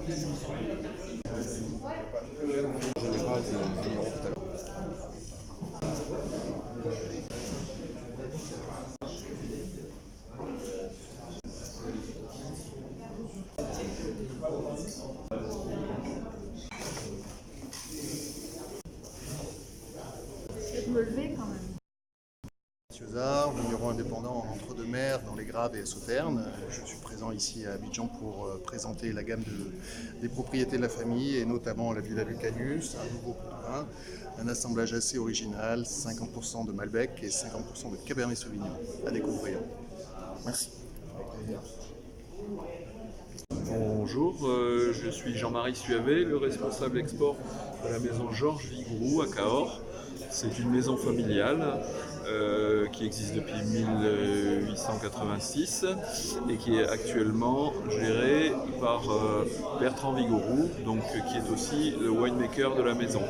Je me lever quand même. Zard, vigneron indépendant entre deux mers dans les Graves et Sauternes. Je suis présent ici à Abidjan pour présenter la gamme des propriétés de la famille et notamment la Villa Lucanius, un nouveau pot de vin, un assemblage assez original, 50% de Malbec et 50% de Cabernet Sauvignon à découvrir. Merci. Bonjour, je suis Jean-Marie Suavet, le responsable export de la maison Georges Vigroux à Cahors. C'est une maison familiale qui existe depuis 1886 et qui est actuellement gérée par Bertrand Vigouroux, qui est aussi le winemaker de la maison.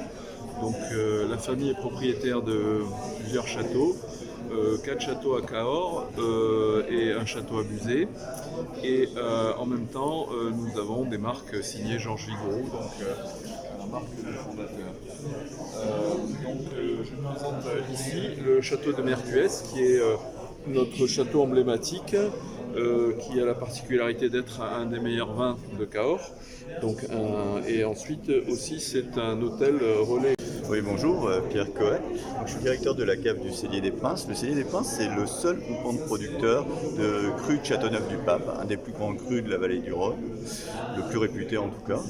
Donc la famille est propriétaire de plusieurs châteaux, 4 châteaux à Cahors et un château à Buzet. Et en même temps, nous avons des marques signées Georges Vigroux, la marque du fondateur. Je présente ici le château de Mercues, qui est notre château emblématique, qui a la particularité d'être un des meilleurs vins de Cahors. Et ensuite aussi, c'est un hôtel relais. Oui, bonjour, Pierre Coët. Je suis directeur de la cave du Cellier des Princes. Le Cellier des Princes, c'est le seul groupement de producteurs de crus de Châteauneuf-du-Pape, un des plus grands crus de la vallée du Rhône, le plus réputé en tout cas.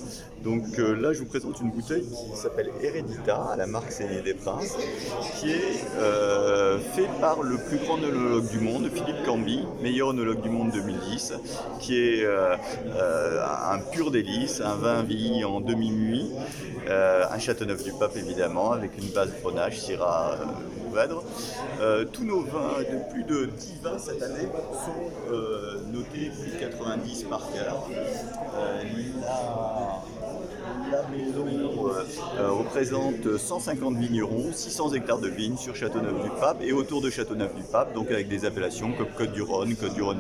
Donc là, je vous présente une bouteille qui s'appelle Heredita, à la marque Cellier des Princes, qui est fait par le plus grand œnologue du monde, Philippe Cambie, meilleur œnologue du monde 2010, qui est un pur délice, un vin vieilli en demi-muit, un Châteauneuf-du-Pape évidemment, avec une base Grenache, Syrah, Mourvèdre. Tous nos vins, de plus de 10 vins cette année, sont notés plus de 90 par cœur. La maison représente 150 vignerons, 600 hectares de vignes sur Châteauneuf-du-Pape et autour de Châteauneuf-du-Pape, donc avec des appellations comme Côte-du-Rhône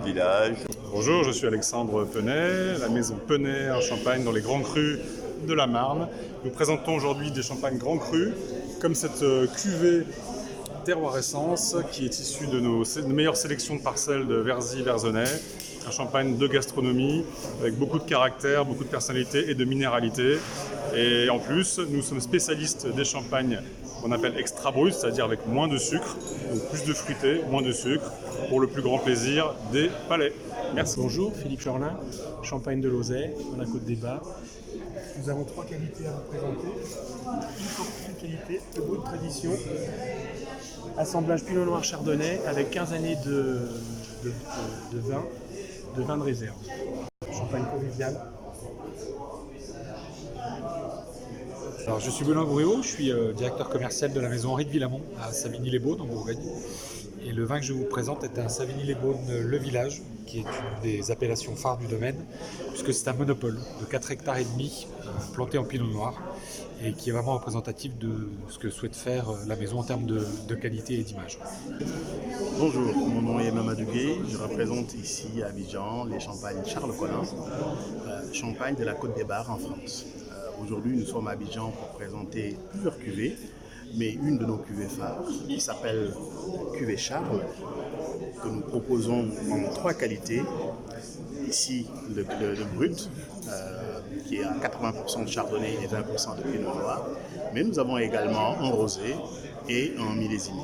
Village. Bonjour, je suis Alexandre Penet, la maison Penet en Champagne dans les grands crus de la Marne. Nous présentons aujourd'hui des champagnes grands crus, comme cette cuvée Terroir Essence qui est issue de nos meilleures sélections de parcelles de Verzy-Verzenay. Un champagne de gastronomie avec beaucoup de caractère, beaucoup de personnalité et de minéralité. Et en plus, nous sommes spécialistes des champagnes qu'on appelle extra brut, c'est-à-dire avec moins de sucre, donc plus de fruité, moins de sucre, pour le plus grand plaisir des palais. Merci. Bonjour, Philippe Chorlin, champagne de Lauzet, dans la Côte des Bas. Nous avons 3 qualités à vous présenter. Une qualité de brut tradition, assemblage Pinot Noir Chardonnay avec 15 années de vin de réserve. Champagne convivial. Alors, je suis Benoît Gouréau, je suis directeur commercial de la maison Henri de Villamont à Savigny-les-Beaunes en Bourgogne. Et le vin que je vous présente est un Savigny-les-Beaunes Le Village, qui est une des appellations phares du domaine, puisque c'est un monopole de 4 hectares et demi planté en pinot noir et qui est vraiment représentatif de ce que souhaite faire la maison en termes de qualité et d'image. Bonjour, mon nom est Mamadou Gueye, je représente ici à Abidjan les champagnes Charles Collin, champagne de la Côte des Bars en France. Aujourd'hui, nous sommes à Abidjan pour présenter plusieurs cuvées, mais une de nos cuvées phares qui s'appelle cuvée Charles, que nous proposons en 3 qualités. Ici, le brut, qui est à 80% de chardonnay et 20% de pinot noir, mais nous avons également un rosé et un millésimé.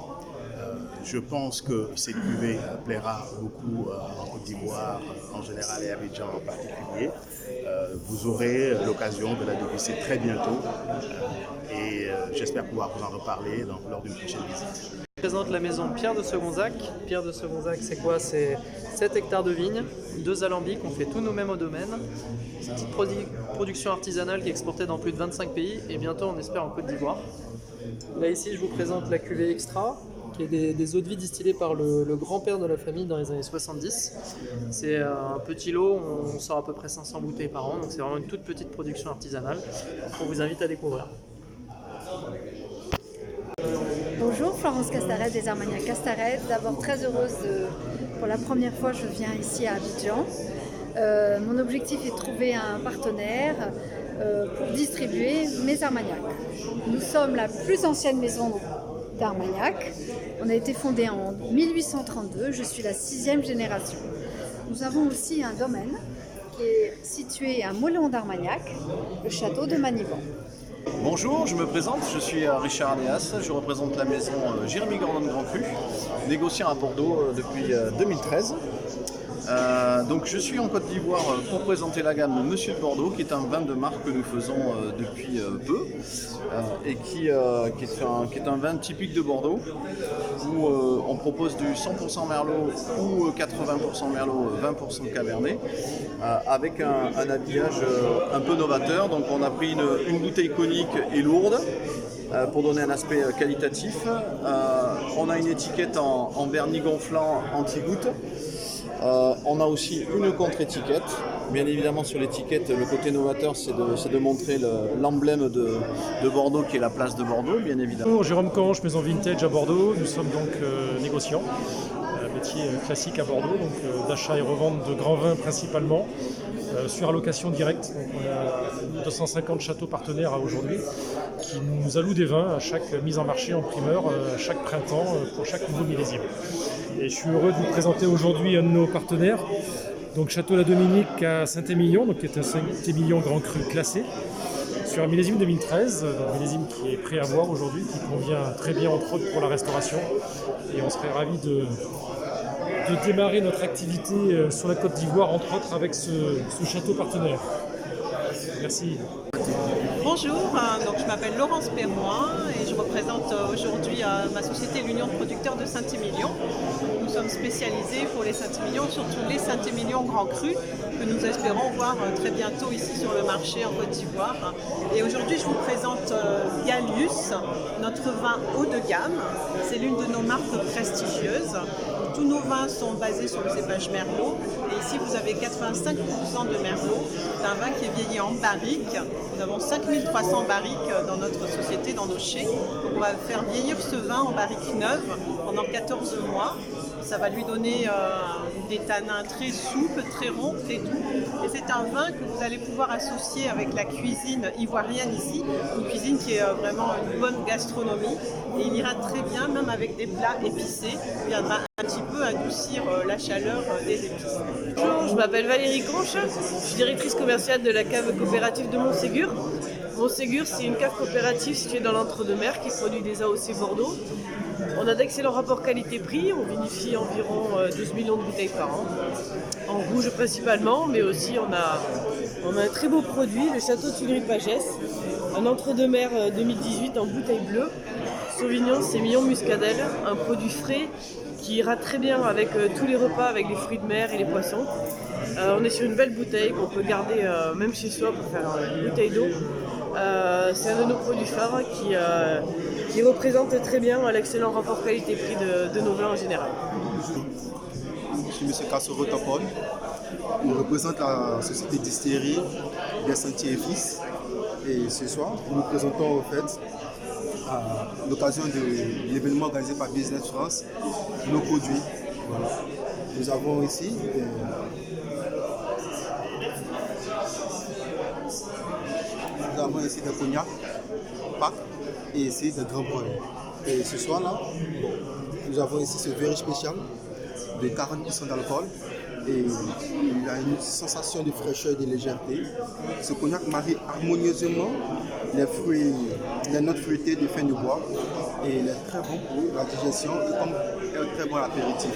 Je pense que cette cuvée plaira beaucoup en Côte d'Ivoire en général et à Abidjan en particulier. Vous aurez l'occasion de la déguster très bientôt et j'espère pouvoir vous en reparler lors d'une prochaine visite. Je présente la maison Pierre de Segonzac. Pierre de Segonzac, c'est quoi? C'est 7 hectares de vignes, 2 alambics, on fait tout nous-mêmes au domaine. C'est une petite production artisanale qui est exportée dans plus de 25 pays et bientôt on espère en Côte d'Ivoire. Là ici, je vous présente la cuvée Extra, qui est des eaux de vie distillées par le grand-père de la famille dans les années 70. C'est un petit lot, on sort à peu près 500 bouteilles par an, donc c'est vraiment une toute petite production artisanale qu'on vous invite à découvrir. Bonjour, Florence Castaret des Armagnacs Castaret. D'abord très heureuse Pour la première fois, je viens ici à Abidjan. Mon objectif est de trouver un partenaire pour distribuer mes Armagnacs. Nous sommes la plus ancienne maison d'Armagnac. On a été fondé en 1832, je suis la 6e génération. Nous avons aussi un domaine qui est situé à Mollon d'Armagnac, le château de Manivan. Bonjour, je me présente, je suis Richard Aléas, je représente la maison Jérémy Gordon Grand Cru, négociant à Bordeaux depuis 2013. Donc je suis en Côte d'Ivoire pour présenter la gamme Monsieur de Bordeaux, qui est un vin de marque que nous faisons depuis peu et qui est un vin typique de Bordeaux où on propose du 100% Merlot ou 80% Merlot, 20% Cabernet avec un habillage un peu novateur. Donc on a pris une bouteille conique et lourde pour donner un aspect qualitatif. On a une étiquette en vernis gonflant anti-goutte. On a aussi une contre-étiquette. Bien évidemment, sur l'étiquette, le côté novateur, c'est de montrer l'emblème de Bordeaux, qui est la place de Bordeaux, bien évidemment. Bonjour, Jérôme Canche, maison vintage à Bordeaux. Nous sommes donc négociants, métier classique à Bordeaux, donc d'achat et revente de grands vins principalement, sur allocation directe. Donc on a 250 châteaux partenaires aujourd'hui qui nous allouent des vins à chaque mise en marché en primeur, à chaque printemps, pour chaque nouveau millésime. Et je suis heureux de vous présenter aujourd'hui un de nos partenaires, donc Château La Dominique à Saint-Émilion, donc qui est un Saint-Émilion Grand Cru classé, sur un millésime 2013, un millésime qui est prêt à boire aujourd'hui, qui convient très bien entre autres pour la restauration. Et on serait ravis de démarrer notre activité sur la Côte d'Ivoire, entre autres avec ce château partenaire. Merci. Bonjour, donc je m'appelle Laurence Perroin et je représente aujourd'hui ma société l'Union de producteurs de Saint-Émilion. Nous sommes spécialisés pour les Saint-Émilion, surtout les Saint-Émilion Grand Cru, que nous espérons voir très bientôt ici sur le marché en Côte d'Ivoire. Et aujourd'hui je vous présente Gallius, notre vin haut de gamme. C'est l'une de nos marques prestigieuses. Tous nos vins sont basés sur le cépage Merlot. Et ici, vous avez 85% de Merlot, d'un vin qui est vieilli en barrique. Nous avons 5300 barriques dans notre société, dans nos chais. Donc on va faire vieillir ce vin en barrique neuve pendant 14 mois. Ça va lui donner des tanins très souples, très ronds, très doux. Et c'est un vin que vous allez pouvoir associer avec la cuisine ivoirienne ici, une cuisine qui est vraiment une bonne gastronomie. Et il ira très bien, même avec des plats épicés. Il viendra un petit peu adoucir la chaleur des épices. Bonjour, je m'appelle Valérie Conche, je suis directrice commerciale de la cave coopérative de Montségur. Montségur, c'est une cave coopérative située dans l'Entre-deux-Mers qui produit des AOC Bordeaux. On a d'excellents rapports qualité-prix, on vinifie environ 12 millions de bouteilles par an, en rouge principalement, mais aussi on a un très beau produit, le Château Tuileries-Pagès, un Entre-deux-Mers 2018 en bouteille bleue, Sauvignon, Sémillon, Muscadelle, un produit frais qui ira très bien avec tous les repas, avec les fruits de mer et les poissons. On est sur une belle bouteille qu'on peut garder même chez soi pour faire une bouteille d'eau. C'est un de nos produits phares qui représente très bien l'excellent rapport qualité-prix de nos vins en général. Je suis M. Kassoro Topol. Je représente la société distillerie des Sentiers et Fils. Et ce soir, nous présentons en fait, à l'occasion de l'événement organisé par Business France, nos produits. Voilà. Nous avons ici des cognacs, Pâques et ici des grands bruns. Et ce soir-là, nous avons ici ce verre spécial de 40% d'alcool et il a une sensation de fraîcheur et de légèreté. Ce cognac marie harmonieusement les notes fruitées de fin de bois et il est très bon pour la digestion et comme un très bon apéritif.